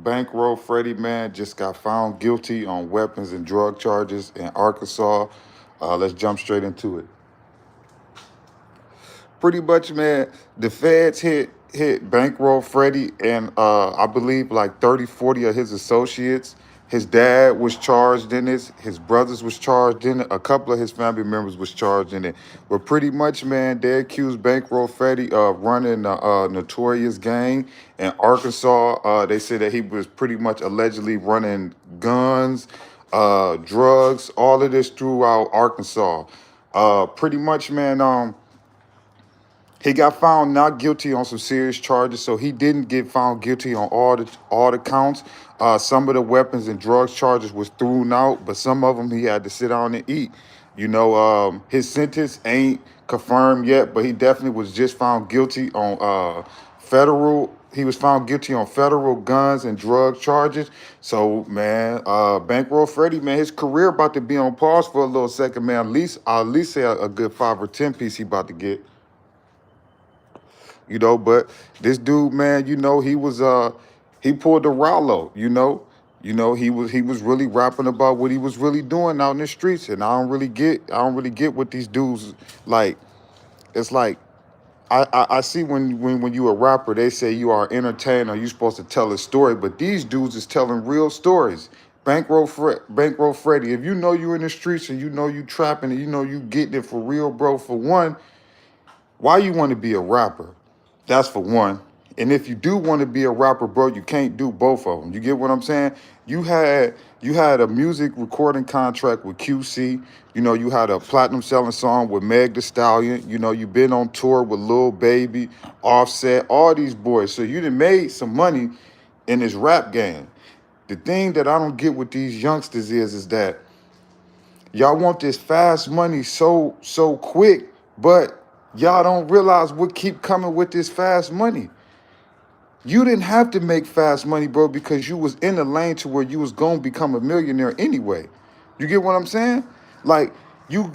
Bankroll Freddy, man, just got found guilty on weapons and drug charges in Arkansas. Let's jump straight into it. Pretty much, man, the feds hit Bankroll Freddy and I believe like 30, 40 of his associates. His dad was charged in this. His brothers was charged in it. A couple of his family members was charged in it. But pretty much, man, they accused Bankroll Freddy of running a notorious gang in Arkansas. They said that he was pretty much allegedly running guns, drugs, all of this throughout Arkansas. Pretty much, man. He got found not guilty on some serious charges, so he didn't get found guilty on all the counts. Some of the weapons and drugs charges was thrown out, but some of them he had to sit down and eat. His sentence ain't confirmed yet, but he definitely was just found guilty on federal. He was found guilty on federal guns and drug charges. So, man, Bankroll Freddy, man, his career about to be on pause for a little second, man. At least say a good 5 or 10 piece he about to get. But this dude, man, he pulled the Rollo, he was really rapping about what he was really doing out in the streets. And I don't really get what these dudes like. It's like I see when you a rapper, they say you are an entertainer, you supposed to tell a story, but these dudes is telling real stories. Bankroll Freddy, if you know you in the streets and you know you trapping and you know you getting it for real, bro, for one, why you want to be a rapper? That's for one. And if you do want to be a rapper, bro, you can't do both of them. You get what I'm saying? You had a music recording contract with QC. You had a platinum selling song with Meg Thee Stallion. You've been on tour with Lil Baby, Offset, all these boys. So you done made some money in this rap game. The thing that I don't get with these youngsters is that y'all want this fast money so quick, but y'all don't realize what keep coming with this fast money. You didn't have to make fast money, bro, because you was in the lane to where you was going to become a millionaire anyway. You get what I'm saying? Like, you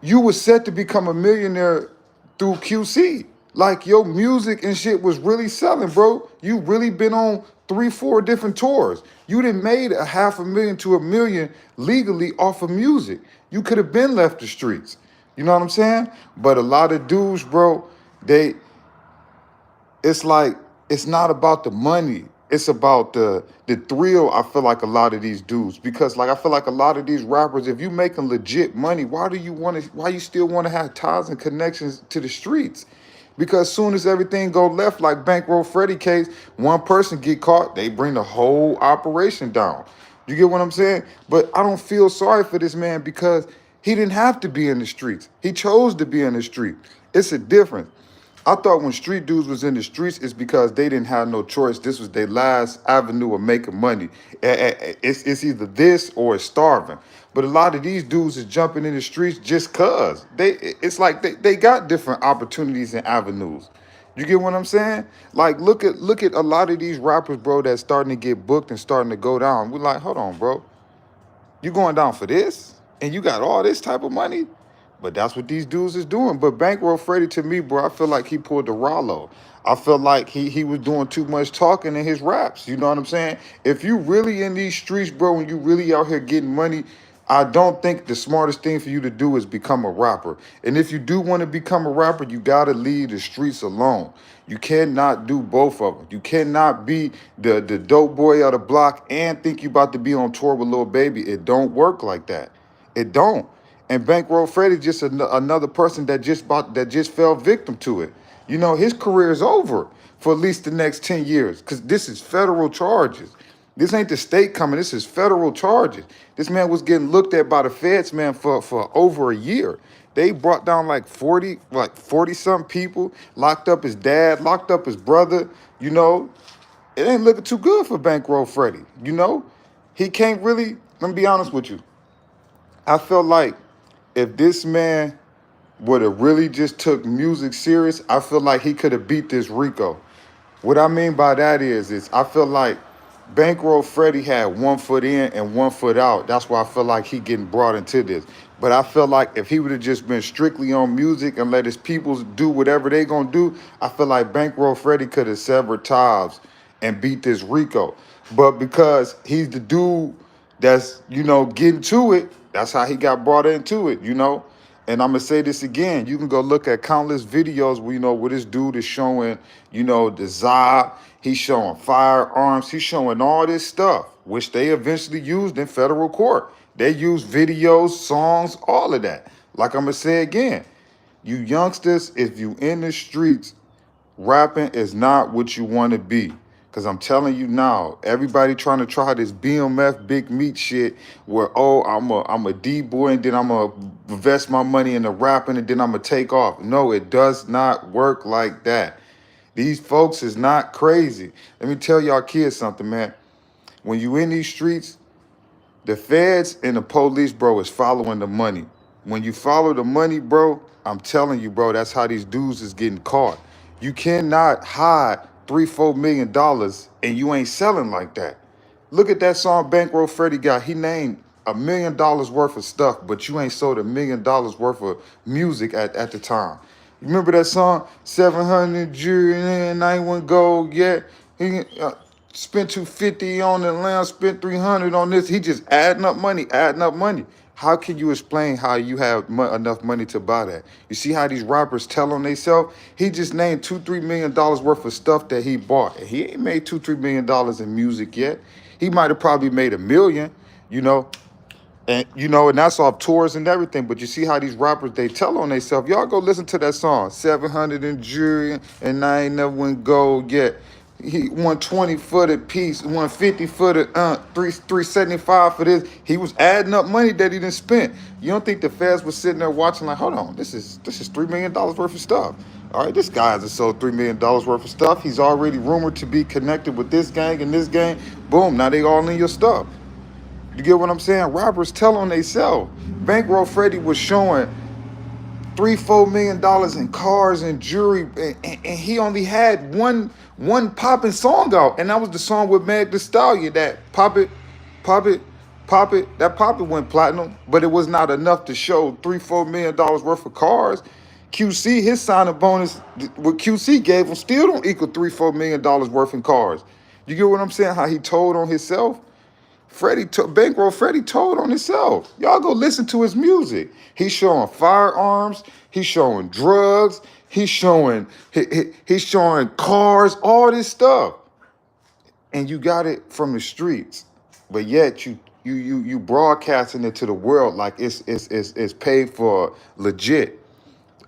was set to become a millionaire through QC. Like, your music and shit was really selling, bro. You really been on 3, 4 different tours. You done made a $500,000 to $1 million legally off of music. You could have been left the streets. You know what I'm saying? But a lot of dudes, bro, it's like, it's not about the money. It's about the thrill. I feel like a lot of these dudes, because like I feel like a lot of these rappers, if you making legit money, why you still want to have ties and connections to the streets? Because soon as everything go left, like Bankroll Freddy case, one person get caught, they bring the whole operation down. You get what I'm saying? But I don't feel sorry for this man because he didn't have to be in the streets. He chose to be in the street. It's a difference. I thought when street dudes was in the streets, it's because they didn't have no choice. This was their last avenue of making money. It's either this or it's starving. But a lot of these dudes is jumping in the streets just cause. It's like they got different opportunities and avenues. You get what I'm saying? Like, look at a lot of these rappers, bro, that's starting to get booked and starting to go down. We're like, hold on, bro. You going down for this? And you got all this type of money? But that's what these dudes is doing. But Bankroll Freddy, to me, bro, I feel like he pulled the Rollo. I feel like he was doing too much talking in his raps. You know what I'm saying? If you really in these streets, bro, and you really out here getting money, I don't think the smartest thing for you to do is become a rapper. And if you do want to become a rapper, you got to leave the streets alone. You cannot do both of them. You cannot be the dope boy of the block and think you about to be on tour with Lil Baby. It don't work like that. It don't. And Bankroll Freddy just another person that just fell victim to it. His career is over for at least the next 10 years because this is federal charges. This ain't the state coming. This is federal charges. This man was getting looked at by the feds, man, for over a year. They brought down like 40 some people, locked up his dad, locked up his brother. It ain't looking too good for Bankroll Freddy. He can't really, let me be honest with you. I felt like if this man would have really just took music serious, I feel like he could have beat this Rico. What I mean by that is I feel like Bankroll Freddy had 1 foot in and 1 foot out. That's why I feel like he getting brought into this. But I feel like if he would have just been strictly on music and let his people do whatever they gonna do, I feel like Bankroll Freddy could have severed ties and beat this Rico. But because he's the dude that's, getting to it, that's how he got brought into it, And I'm gonna say this again. You can go look at countless videos where, where this dude is showing, the za, he's showing firearms, he's showing all this stuff, which they eventually used in federal court. They use videos, songs, all of that. Like I'm gonna say again, you youngsters, if you in the streets, rapping is not what you want to be. Cause I'm telling you now, everybody trying to try this BMF big meat shit where, oh, I'm a D-boy and then I'm gonna invest my money in the rapping and then I'm gonna take off. No, it does not work like that. These folks is not crazy. Let me tell y'all kids something, man. When you in these streets, the feds and the police, bro, is following the money. When you follow the money, bro, I'm telling you, bro, that's how these dudes is getting caught. You cannot hide $3-4 million and you ain't selling like that. Look at that song Bankroll Freddy got. He named $1 million worth of stuff, but you ain't sold $1 million worth of music at the time. You remember that song, 700 jury and 91 gold, yeah? He spent 250 on the lamb, spent 300 on this. He just adding up money, adding up money. How can you explain how you have enough money to buy that? You see how these rappers tell on themselves? He just named $2-3 million worth of stuff that he bought. And he ain't made $2-3 million in music yet. He might have probably made $1 million, you know. And that's off tours and everything. But you see how these rappers, they tell on themselves. Y'all go listen to that song, 700 in jury, and I ain't never win gold yet. He 120 for the piece, 150 for the 375 for this. He was adding up money that he didn't spend. You don't think the feds was sitting there watching like, hold on, this is $3 million worth of stuff. All right, this guy has sold $3 million worth of stuff. He's already rumored to be connected with this gang and this gang. Boom, now they all in your stuff. You get what I'm saying? Rappers tell on themselves. Bankroll Freddy was showing $3-4 million in cars and jewelry, and he only had one popping song out, and that was the song with Meg Thee Stallion, that Pop It, Pop It, Pop It. That Pop It went platinum, but it was not enough to show $3-4 million worth of cars. QC, his signing bonus, what QC gave him still don't equal $3-4 million worth in cars. You get what I'm saying? How he told on himself? Bankroll Freddy told on himself. Y'all go listen to his music. He's showing firearms. He's showing drugs. He's showing he's showing cars. All this stuff, and you got it from the streets, but yet you broadcasting it to the world like it's paid for legit.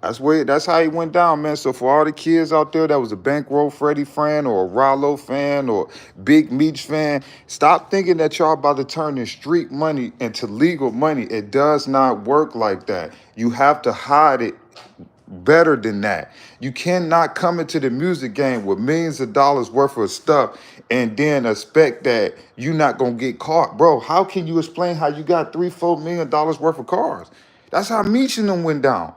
That's how he went down, man. So for all the kids out there that was a Bankroll Freddy fan or a Rollo fan or Big Meech fan, stop thinking that y'all about to turn this street money into legal money. It does not work like that. You have to hide it better than that. You cannot come into the music game with millions of dollars worth of stuff and then expect that you're not gonna get caught. Bro, how can you explain how you got $3-4 million worth of cars? That's how Meech and them went down.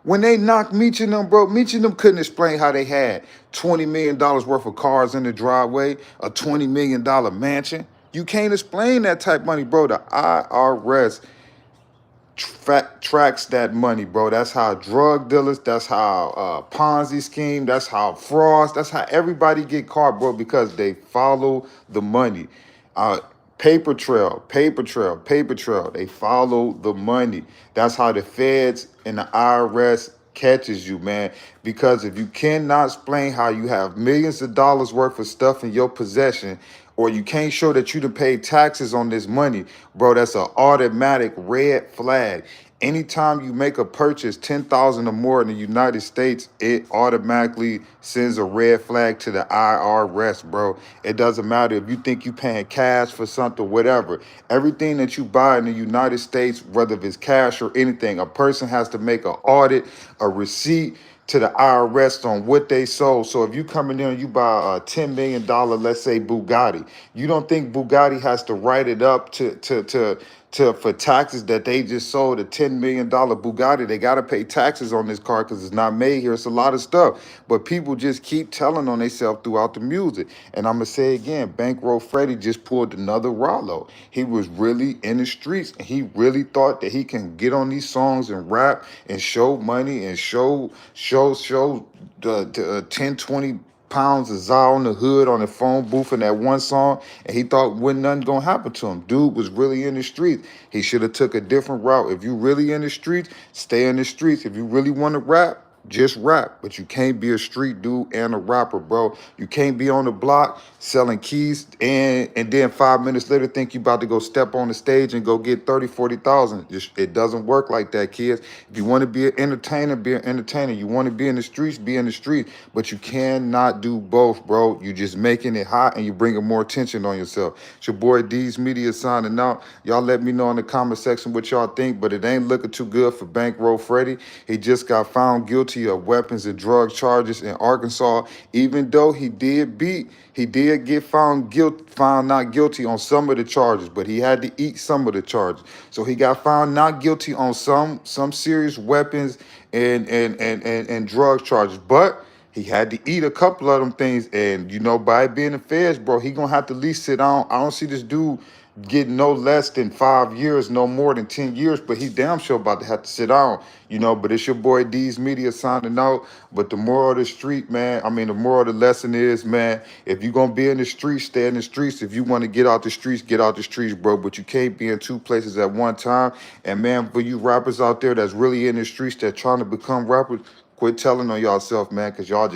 When they knocked Meech and them, bro, Meech and them couldn't explain how they had $20 million worth of cars in the driveway, a $20 million mansion. You can't explain that type of money, bro. The IRS tracks that money, bro. That's how drug dealers, that's how Ponzi scheme, that's how frauds, that's how everybody get caught, bro, because they follow the money. Paper trail, paper trail, paper trail. They follow the money. That's how the feds and the IRS catches you, man. Because if you cannot explain how you have millions of dollars worth of stuff in your possession, or you can't show that you done paid taxes on this money, bro, that's an automatic red flag. Anytime you make a purchase 10,000 or more in the United States, it automatically sends a red flag to the IRS, bro. It doesn't matter if you think you paying cash for something, whatever. Everything that you buy in the United States, whether it's cash or anything, a person has to make an audit, a receipt to the IRS on what they sold. So if you come in there and you buy a $10 million, let's say Bugatti, you don't think Bugatti has to write it up to for taxes that they just sold a $10 million Bugatti. They got to pay taxes on this car because it's not made here. It's a lot of stuff. But people just keep telling on themselves throughout the music. And I'm going to say again, Bankroll Freddy just pulled another Rollo. He was really in the streets. And he really thought that he can get on these songs and rap and show money and show the 10, 20 pounds of Za on the hood on the phone booth in that one song, and he thought wasn't nothing gonna happen to him. Dude was really in the streets. He should have took a different route. If you really in the streets, stay in the streets. If you really want to rap, just rap, but you can't be a street dude and a rapper, bro. You can't be on the block selling keys and then 5 minutes later think you about to go step on the stage and go get 30, 40,000. It doesn't work like that, kids. If you want to be an entertainer, be an entertainer. You want to be in the streets, be in the streets, but you cannot do both, bro. You just making it hot and you bringing more attention on yourself. It's your boy D's Media signing out. Y'all let me know in the comment section what y'all think, but it ain't looking too good for Bankroll Freddy. He just got found guilty of weapons and drug charges in Arkansas. Even though he did get found not guilty on some of the charges, but he had to eat some of the charges. So he got found not guilty on some serious weapons and drug charges, but he had to eat a couple of them things. And you know, by being the feds, bro, he gonna have to at least sit down. I don't see this dude getting no less than 5 years, no more than 10 years, but he damn sure about to have to sit down, you know. But it's your boy D's Media signing out. But the moral of the street, man, the moral of the lesson is, man, if you're gonna be in the streets, stay in the streets. If you want to get out the streets, get out the streets, bro. But you can't be in two places at one time. And man, for you rappers out there that's really in the streets that trying to become rappers, quit telling on yourself, man, because y'all just